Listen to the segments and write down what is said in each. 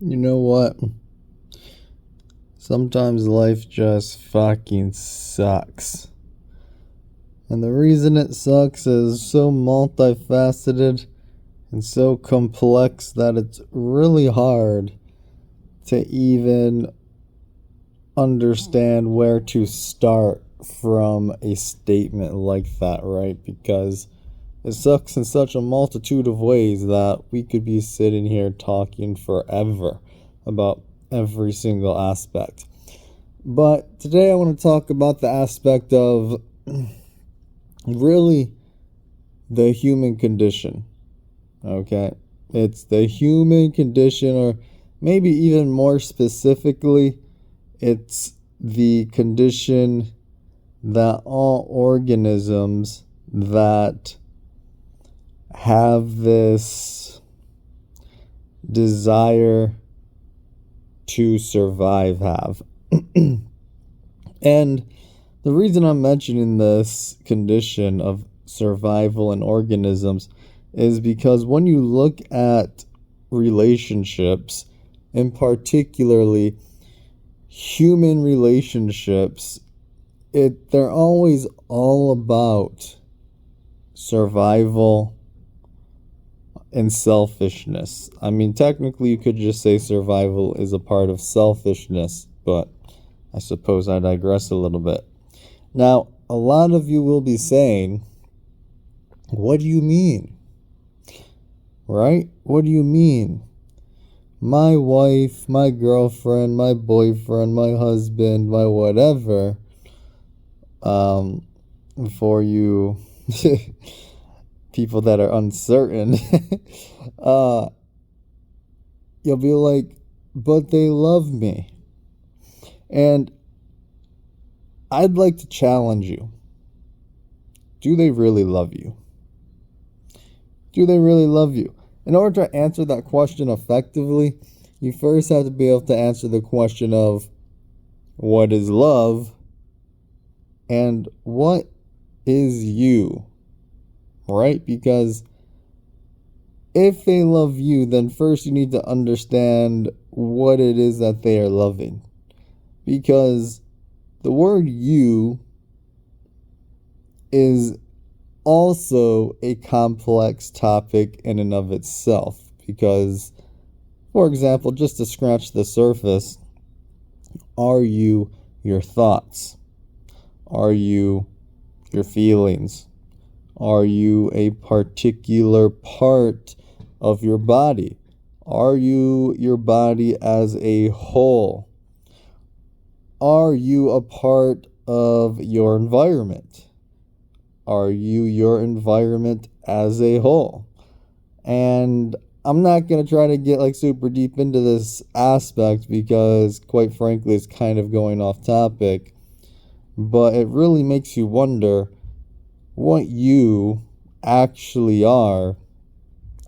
You know what? Sometimes life just fucking sucks. And the reason it sucks is so multifaceted and so complex that it's really hard to even understand where to start from a statement like that, right? Because it sucks in such a multitude of ways that we could be sitting here talking forever about every single aspect. But today I want to talk about the aspect of really the human condition. Okay? It's the human condition, or maybe even more specifically, it's the condition that all organisms that have this desire to survive have. And the reason I'm mentioning this condition of survival in organisms is because when you look at relationships, and particularly human relationships, they're always all about survival and selfishness. I mean, technically, you could just say survival is a part of selfishness, but I suppose I digress a little bit. Now, a lot of you will be saying, what do you mean? Right? What do you mean? My wife, my girlfriend, my boyfriend, my husband, my whatever, for you people that are uncertain, you'll be like, but they love me. And I'd like to challenge you. Do they really love you? Do they really love you? In order to answer that question effectively, you first have to be able to answer the question of what is love and what is you, right? Because if they love you, then first you need to understand what it is that they are loving. Because the word you is also a complex topic in and of itself. Because, for example, just to scratch the surface, are you your thoughts? Are you your feelings? Are you a particular part of your body? Are you your body as a whole? Are you a part of your environment? Are you your environment as a whole? And I'm not going to try to get like super deep into this aspect because, quite frankly, it's kind of going off topic. But it really makes you wonder what you actually are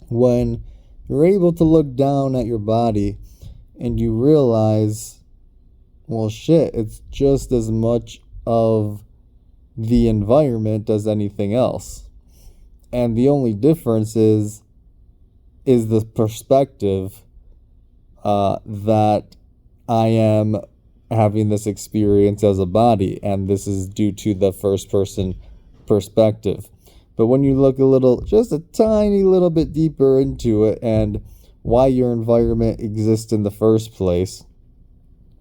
when you're able to look down at your body and you realize, well, shit, it's just as much of the environment as anything else. And the only difference is the perspective that I am having this experience as a body, and this is due to the first person perspective. But when you look just a tiny little bit deeper into it and why your environment exists in the first place,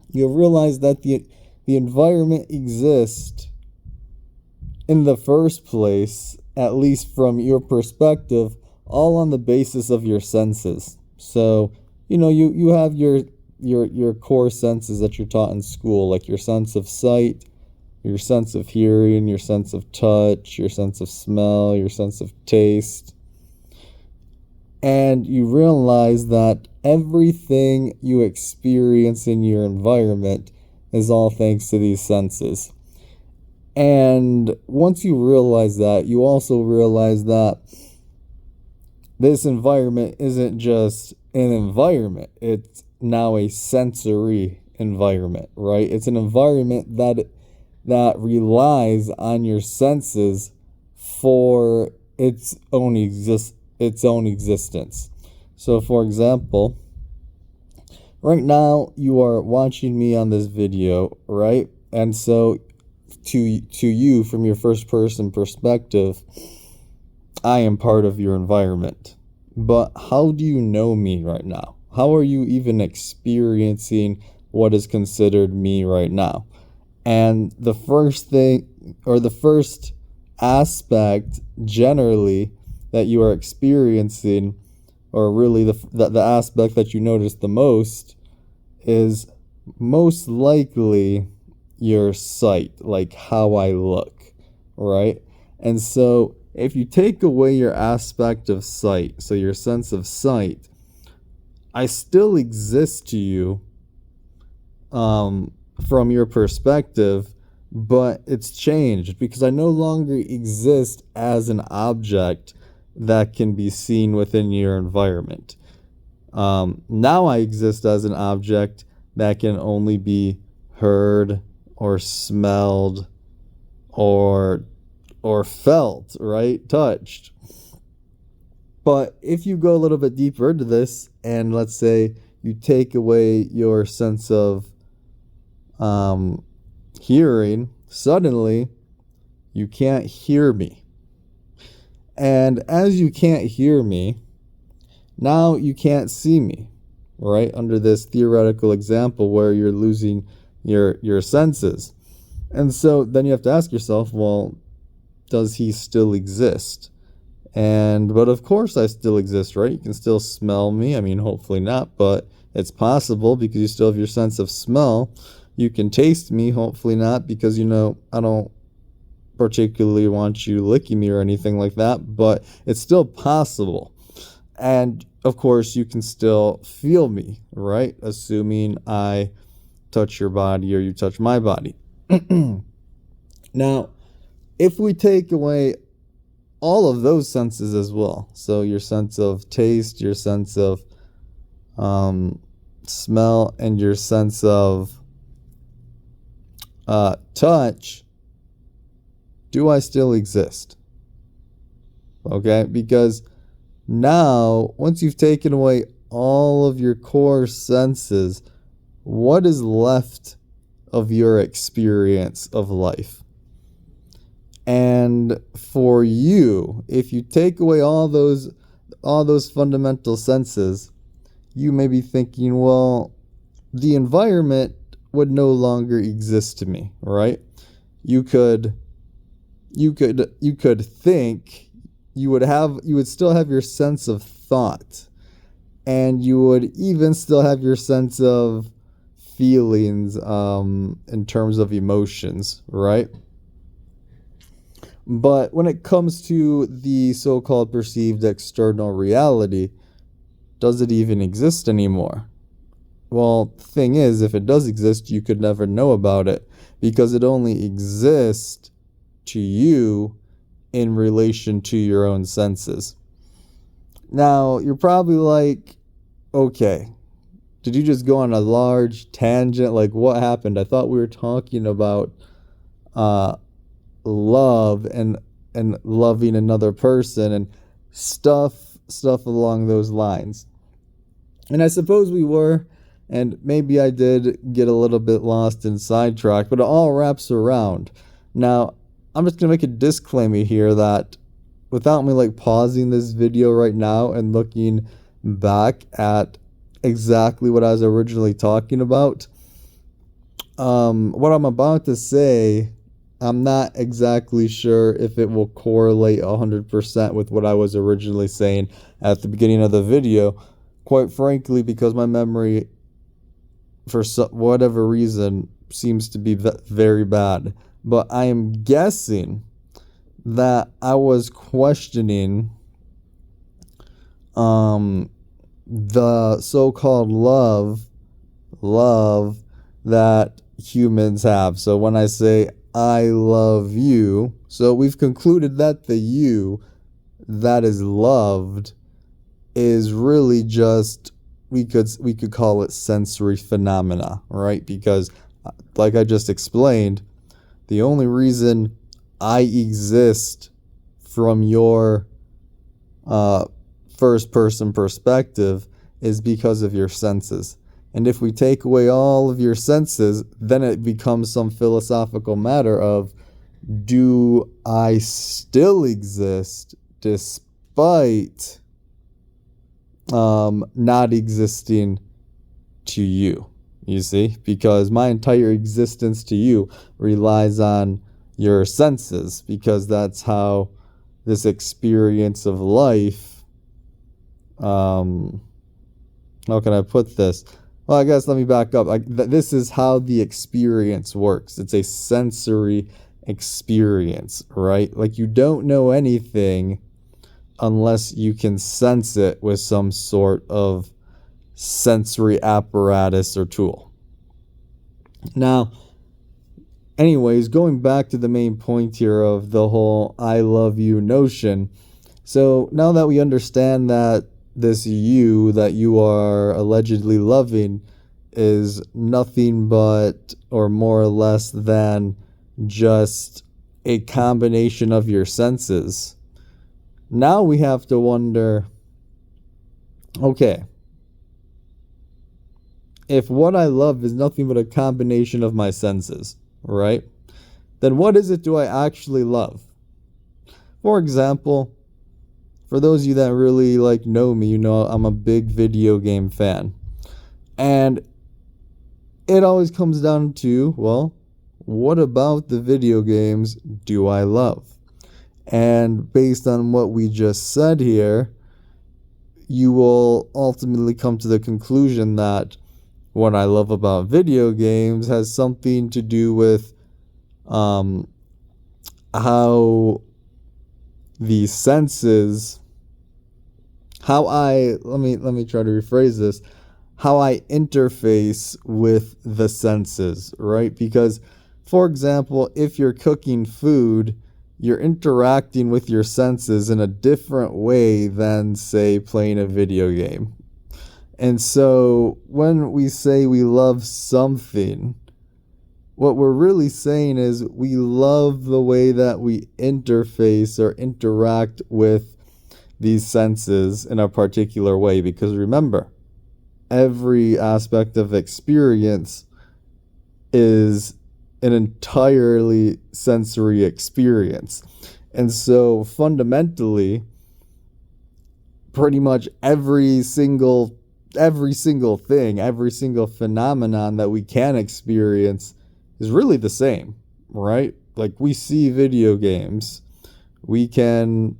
you'll realize that the environment exists in the first place, at least from your perspective, all on the basis of your senses. So, you have your core senses that you're taught in school, like your sense of sight, your sense of hearing, your sense of touch, your sense of smell, your sense of taste. And you realize that everything you experience in your environment is all thanks to these senses. And once you realize that, you also realize that this environment isn't just an environment. It's now a sensory environment, right? It's an environment that relies on your senses for its own existence. So, for example, Right now, you are watching me on this video, right? And so, to you, from your first person perspective, I am part of your environment. But how do you know me right now? How are you even experiencing what is considered me right now? And the first thing, or the first aspect generally that you are experiencing, or really the aspect that you notice the most, is most likely your sight, like how I look, right? And so if you take away your aspect of sight, so your sense of sight, I still exist to you from your perspective, but it's changed because I no longer exist as an object that can be seen within your environment. Now I exist as an object that can only be heard or smelled or felt, right? Touched. But if you go a little bit deeper into this, and let's say you take away your sense of hearing, suddenly you can't hear me. And as you can't hear me, now you can't see me, right? Under this theoretical example where you're losing your senses. And so then you have to ask yourself, well, does he still exist? But of course I still exist, right? You can still smell me. I mean, hopefully not, but it's possible because you still have your sense of smell. You can taste me, hopefully not, because, I don't particularly want you licking me or anything like that, but it's still possible. And of course, you can still feel me, right? Assuming I touch your body or you touch my body. Now, if we take away all of those senses as well, so your sense of taste, your sense of smell, and your sense of touch, do I still exist? Okay, because now, once you've taken away all of your core senses, what is left of your experience of life? And for you, if you take away all those fundamental senses, you may be thinking, well, the environment would no longer exist to me, right? You could think, you would still have your sense of thought, and you would even still have your sense of feelings in terms of emotions, right? But when it comes to the so-called perceived external reality, does it even exist anymore? Well, the thing is, if it does exist, you could never know about it because it only exists to you in relation to your own senses. Now, you're probably like, okay, did you just go on a large tangent? Like, what happened? I thought we were talking about love and loving another person and stuff along those lines. And I suppose we were, and maybe I did get a little bit lost and sidetracked, but it all wraps around. Now, I'm just going to make a disclaimer here that without me pausing this video right now and looking back at exactly what I was originally talking about, what I'm about to say, I'm not exactly sure if it will correlate 100% with what I was originally saying at the beginning of the video, quite frankly, because my memory, for whatever reason, seems to be very bad. But I am guessing that I was questioning the so-called love that humans have. So when I say I love you, so we've concluded that the you that is loved is really just, we could call it sensory phenomena, right? Because like I just explained, the only reason I exist from your first person perspective is because of your senses. And if we take away all of your senses, then it becomes some philosophical matter of, do I still exist despite not existing to you? You see? Because my entire existence to you relies on your senses, because that's how this experience of life, how can I put this? Well, I guess let me back up. This is how the experience works. It's a sensory experience, right? Like, you don't know anything unless you can sense it with some sort of sensory apparatus or tool. Now, anyways, going back to the main point here of the whole I love you notion. So now that we understand that this you that you are allegedly loving is nothing but, or more or less than, just a combination of your senses, now we have to wonder, okay, if what I love is nothing but a combination of my senses, right? Then what is it do I actually love? For example, for those of you that really know me, you know I'm a big video game fan. And it always comes down to, well, what about the video games do I love? And based on what we just said here, you will ultimately come to the conclusion that what I love about video games has something to do with how the senses, let me try to rephrase this, how I interface with the senses, right? Because, for example, if you're cooking food, you're interacting with your senses in a different way than, say, playing a video game. And so when we say we love something, what we're really saying is we love the way that we interface or interact with these senses in a particular way. Because remember, every aspect of experience is an entirely sensory experience. And so fundamentally, pretty much every single thing, every single phenomenon that we can experience is really the same, right? Like, we see video games, we can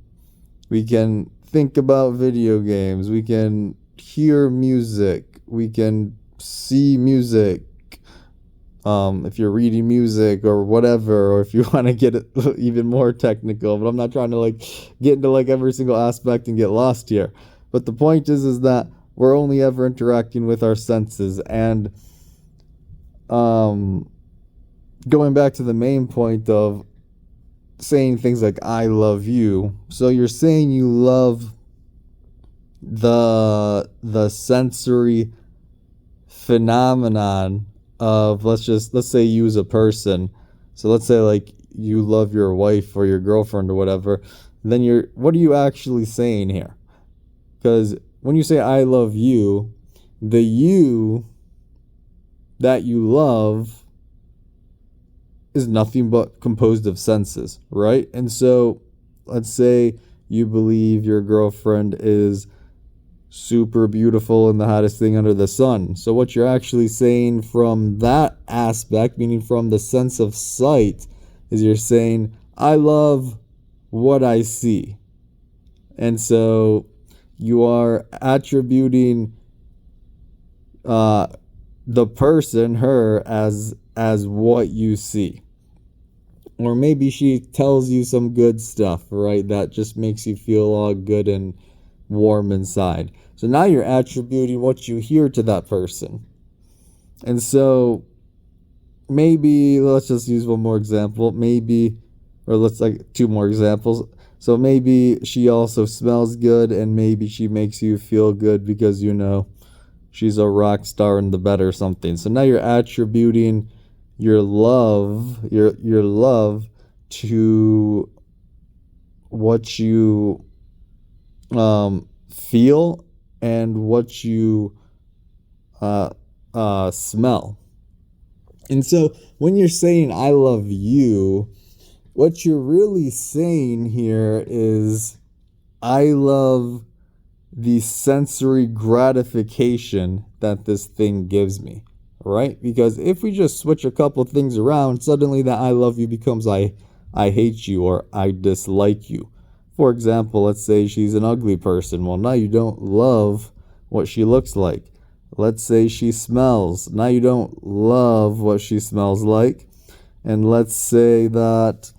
think about video games, we can hear music, we can see music, if you're reading music or whatever, or if you want to get it even more technical, but I'm not trying to get into every single aspect and get lost here. But the point is that we're only ever interacting with our senses. And going back to the main point of saying things like I love you, so you're saying you love the sensory phenomenon of, let's say you as a person. So let's say you love your wife or your girlfriend or whatever. Then what are you actually saying here? Because when you say I love you, the you that you love is nothing but composed of senses, right? And so let's say you believe your girlfriend is super beautiful and the hottest thing under the sun. So what you're actually saying from that aspect, meaning from the sense of sight, is you're saying, I love what I see. And so you are attributing the person, her, as what you see. Or maybe she tells you some good stuff, right? That just makes you feel all good and warm inside. So now you're attributing what you hear to that person. And so maybe, let's just use one more example. Two more examples. So maybe she also smells good, and maybe she makes you feel good because, she's a rock star in the bed or something. So now you're attributing your love to what you feel and what you smell. And so when you're saying I love you, what you're really saying here is I love the sensory gratification that this thing gives me, right? Because if we just switch a couple things around, suddenly that I love you becomes I hate you or I dislike you. For example, let's say she's an ugly person. Well, now you don't love what she looks like. Let's say she smells. Now you don't love what she smells like. And let's say that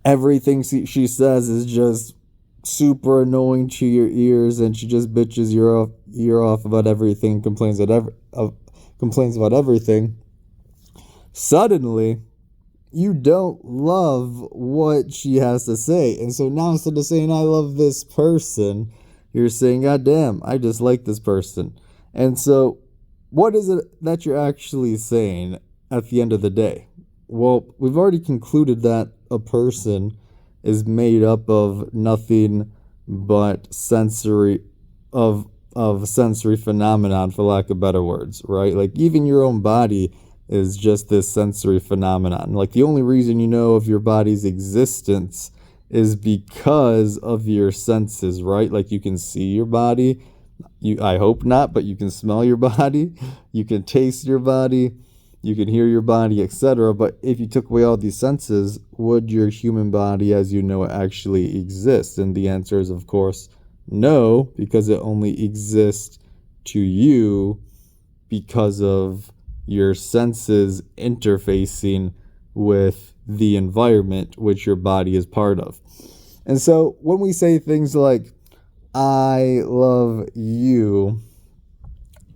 everything she says is just super annoying to your ears, and she just bitches your ear off about everything, complains about everything. Suddenly, you don't love what she has to say, and so now instead of saying I love this person, you're saying God damn, I dislike this person. And so, what is it that you're actually saying at the end of the day? Well, we've already concluded that a person is made up of nothing but sensory phenomenon, for lack of better words, right? Like even your own body is just this sensory phenomenon. Like the only reason you know of your body's existence is because of your senses, right? Like you can see your body. I hope not, but you can smell your body, you can taste your body, you can hear your body, etc. But if you took away all these senses, would your human body as you know it actually exist? And the answer is, of course, no, because it only exists to you because of your senses interfacing with the environment which your body is part of. And so when we say things like, I love you,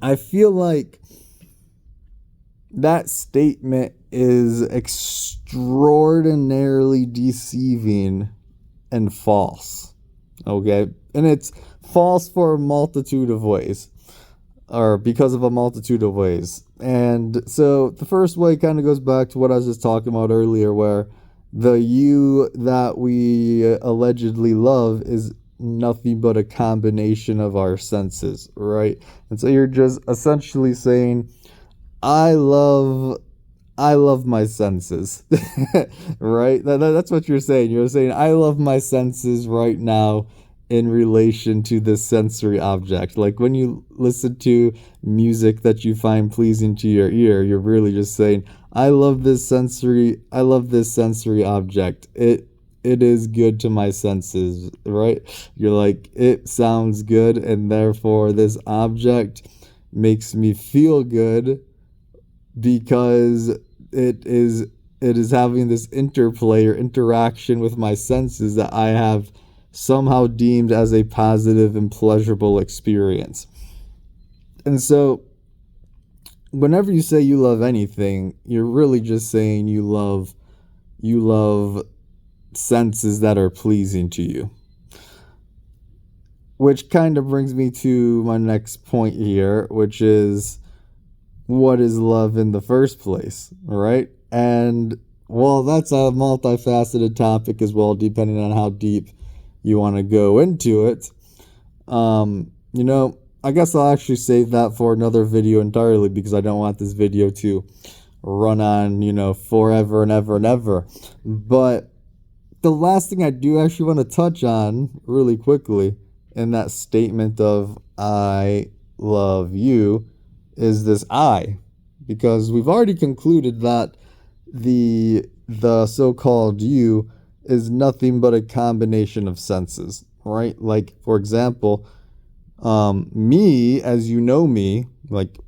I feel like that statement is extraordinarily deceiving and false. Okay? And it's false for a multitude of ways, or because of a multitude of ways. And so the first way kind of goes back to what I was just talking about earlier, where the you that we allegedly love is nothing but a combination of our senses, right? And so you're just essentially saying, I love my senses, right? That's what you're saying. You're saying, I love my senses right now in relation to this sensory object. Like when you listen to music that you find pleasing to your ear, you're really just saying, I love this sensory object. It is good to my senses, right? You're like, it sounds good, and therefore this object makes me feel good because it is having this interplay or interaction with my senses that I have somehow deemed as a positive and pleasurable experience. And so whenever you say you love anything, you're really just saying you love senses that are pleasing to you. Which kind of brings me to my next point here, which is, what is love in the first place, right? And well, that's a multifaceted topic as well, depending on how deep you want to go into it. I guess I'll actually save that for another video entirely, because I don't want this video to run on, forever and ever and ever. But the last thing I do actually want to touch on really quickly in that statement of I love you is this I, because we've already concluded that the so-called you is nothing but a combination of senses, right? Like, for example, me, as you know me, like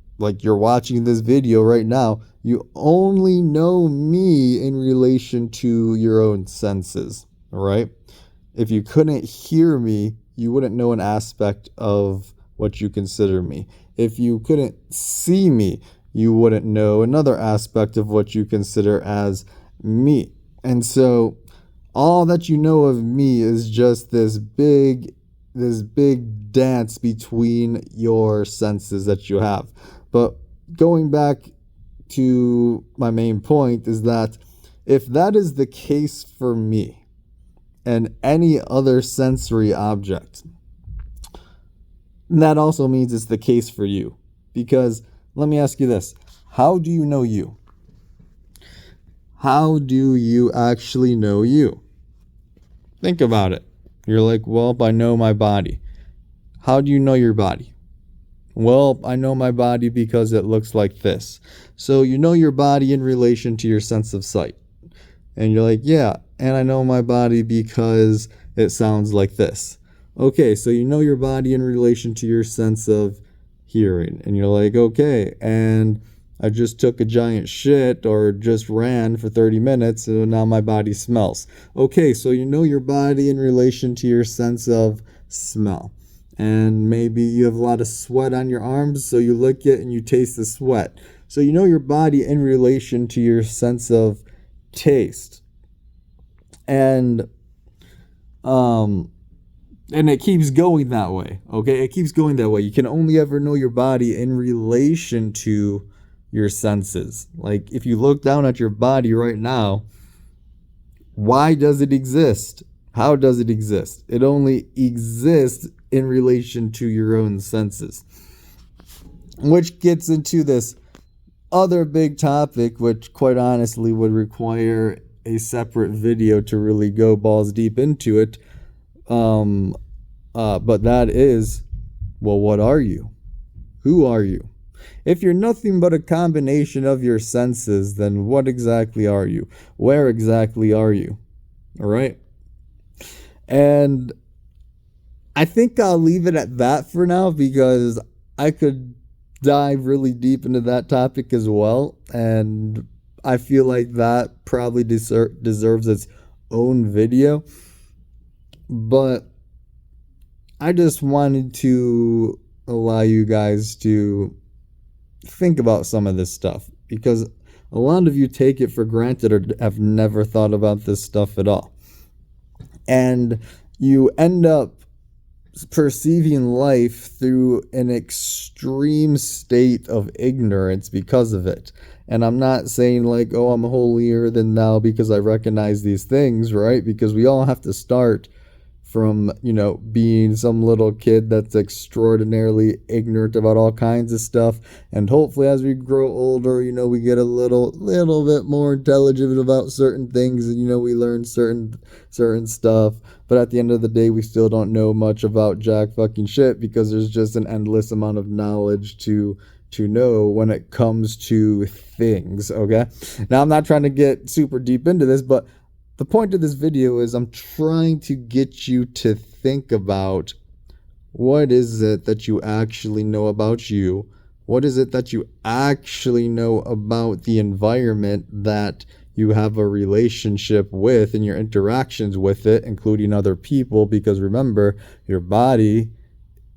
you're watching this video right now, you only know me in relation to your own senses, right? If you couldn't hear me, you wouldn't know an aspect of what you consider me. If you couldn't see me, you wouldn't know another aspect of what you consider as me. And so all that you know of me is just this big dance between your senses that you have. But going back to my main point is that if that is the case for me and any other sensory object, that also means it's the case for you. Because let me ask you this. How do you know you? How do you actually know you? Think about it. You're like, well, I know my body. How do you know your body? Well, I know my body because it looks like this. So you know your body in relation to your sense of sight. And you're like, yeah, and I know my body because it sounds like this. Okay, so you know your body in relation to your sense of hearing. And you're like, okay, and I just took a giant shit or just ran for 30 minutes and now my body smells. Okay, so you know your body in relation to your sense of smell. And maybe you have a lot of sweat on your arms, so you lick it and you taste the sweat. So you know your body in relation to your sense of taste. And it keeps going that way. Okay, it keeps going that way. You can only ever know your body in relation to your senses. Like if you look down at your body right now, why does it exist? How does it exist? It only exists in relation to your own senses. Which gets into this other big topic, which quite honestly would require a separate video to really go balls deep into it. But that is, well, what are you? Who are you? If you're nothing but a combination of your senses, then what exactly are you? Where exactly are you? All right? And I think I'll leave it at that for now because I could dive really deep into that topic as well. And I feel like that probably deserves its own video. But I just wanted to allow you guys to think about some of this stuff because a lot of you take it for granted or have never thought about this stuff at all. And you end up perceiving life through an extreme state of ignorance because of it. And I'm not saying like, oh, I'm holier than thou because I recognize these things, right? Because we all have to start from, being some little kid that's extraordinarily ignorant about all kinds of stuff. And hopefully as we grow older, we get a little bit more intelligent about certain things and, we learn certain stuff. But at the end of the day, we still don't know much about jack fucking shit because there's just an endless amount of knowledge to know when it comes to things, okay? Now, I'm not trying to get super deep into this, but the point of this video is I'm trying to get you to think about what is it that you actually know about you? What is it that you actually know about the environment that you have a relationship with and your interactions with it, including other people? Because remember, your body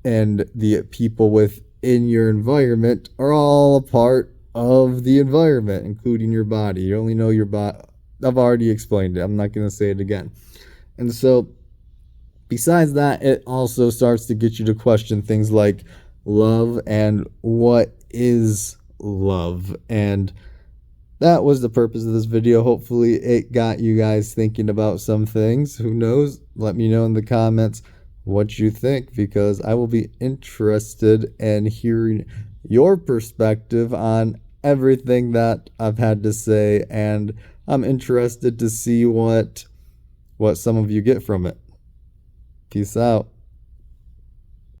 and the people within your environment are all a part of the environment, including your body. You only know your body. I've already explained it. I'm not going to say it again. And so, besides that, it also starts to get you to question things like love and what is love. And that was the purpose of this video. Hopefully, it got you guys thinking about some things. Who knows? Let me know in the comments what you think because I will be interested in hearing your perspective on everything that I've had to say, and I'm interested to see what some of you get from it. Peace out.